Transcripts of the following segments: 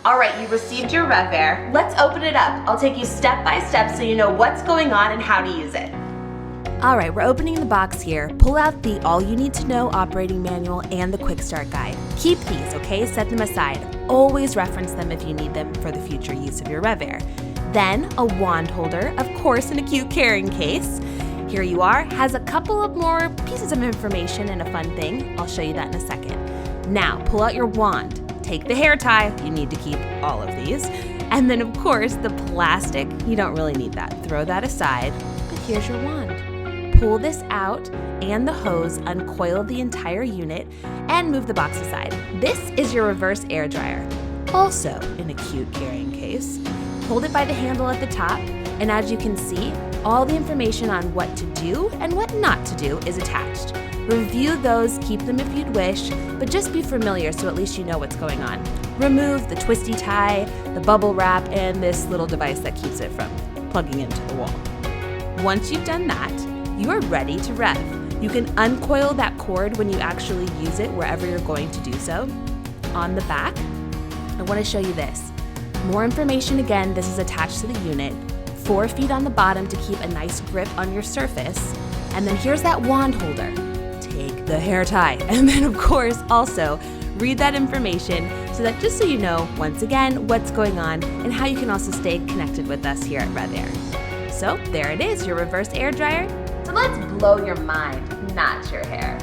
All right, you received your RevAir. Let's open it up. I'll take you step by step so you know what's going on and how to use it. All right, we're opening the box here. Pull out the All You Need to Know operating manual and the Quick Start Guide. Keep these, okay? Set them aside. Always reference them if you need them for the future use of your RevAir. Then a wand holder, of course in a cute carrying case. Here you are, has a couple of more pieces of information and a fun thing. I'll show you that in a second. Now, pull out your wand. Take the hair tie, you need to keep all of these. And then of course, the plastic, you don't really need that. Throw that aside, but here's your wand. Pull this out and the hose, uncoil the entire unit, and move the box aside. This is your reverse air dryer, also in a cute carrying case. Hold it by the handle at the top, and as you can see, all the information on what to do and what not to do is attached. Review those, keep them if you'd wish, but just be familiar so at least you know what's going on. Remove the twisty tie, the bubble wrap, and this little device that keeps it from plugging into the wall. Once you've done that, you are ready to rev. You can uncoil that cord when you actually use it wherever you're going to do so. On the back, I want to show you this. More information again, this is attached to the unit. 4 feet on the bottom to keep a nice grip on your surface. And then here's that wand holder. Take the hair tie. And then of course also read that information so that just so you know, once again, what's going on and how you can also stay connected with us here at RevAir. So there it is, your reverse air dryer. So let's blow your mind, not your hair.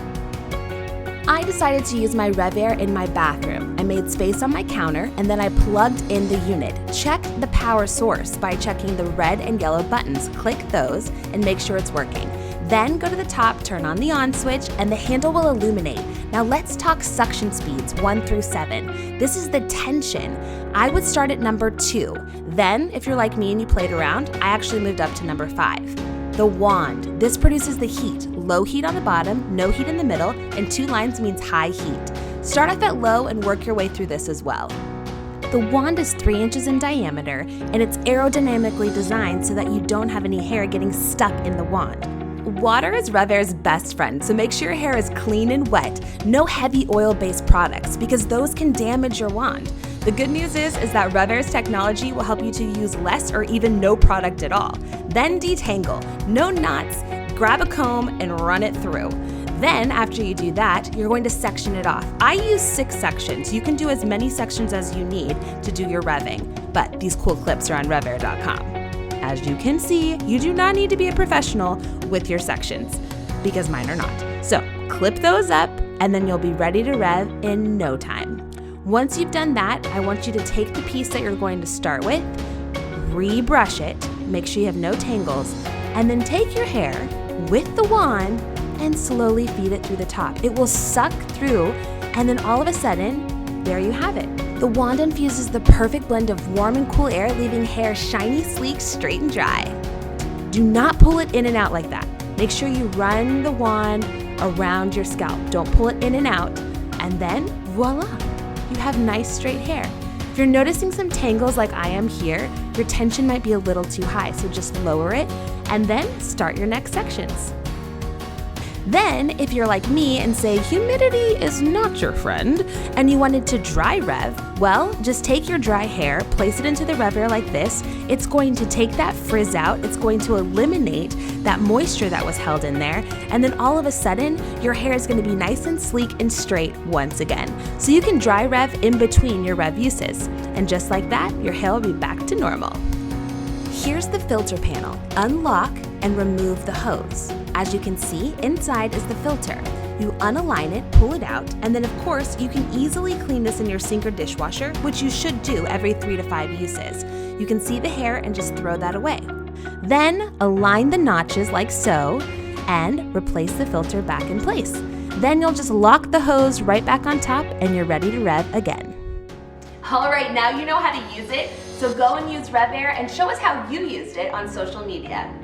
I decided to use my RevAir in my bathroom. I made space on my counter and then I plugged in the unit. Check the power source by checking the red and yellow buttons. Click those and make sure it's working. Then go to the top, turn on the on switch, and the handle will illuminate. Now let's talk suction speeds 1 through 7. This is the tension. I would start at number 2. Then, if you're like me and you played around, I actually moved up to number 5. The wand. This produces the heat. Low heat on the bottom, no heat in the middle, and 2 lines means high heat. Start off at low and work your way through this as well. The wand is 3 inches in diameter, and it's aerodynamically designed so that you don't have any hair getting stuck in the wand. Water is RevAir's best friend, so make sure your hair is clean and wet. No heavy oil-based products, because those can damage your wand. The good news is that RevAir's technology will help you to use less or even no product at all. Then detangle. No knots, grab a comb and run it through. Then, after you do that, you're going to section it off. I use 6 sections. You can do as many sections as you need to do your revving, but these cool clips are on RevAir.com. As you can see, you do not need to be a professional with your sections, because mine are not. So, clip those up, and then you'll be ready to rev in no time. Once you've done that, I want you to take the piece that you're going to start with, rebrush it, make sure you have no tangles, and then take your hair with the wand and slowly feed it through the top. It will suck through, and then all of a sudden, there you have it. The wand infuses the perfect blend of warm and cool air, leaving hair shiny, sleek, straight, and dry. Do not pull it in and out like that. Make sure you run the wand around your scalp. Don't pull it in and out, and then voila, you have nice straight hair. If you're noticing some tangles like I am here, your tension might be a little too high, so just lower it, and then start your next sections. Then, if you're like me and say humidity is not your friend, and you wanted to dry rev, well, just take your dry hair, place it into the RevAir like this. It's going to take that frizz out, it's going to eliminate that moisture that was held in there, and then all of a sudden, your hair is going to be nice and sleek and straight once again. So you can dry rev in between your rev uses. And just like that, your hair will be back to normal. Here's the filter panel. Unlock and remove the hose. As you can see, inside is the filter. You unalign it, pull it out, and then of course, you can easily clean this in your sink or dishwasher, which you should do every 3 to 5 uses. You can see the hair and just throw that away. Then align the notches like so, and replace the filter back in place. Then you'll just lock the hose right back on top, and you're ready to rev again. All right, now you know how to use it, so go and use RevAir and show us how you used it on social media.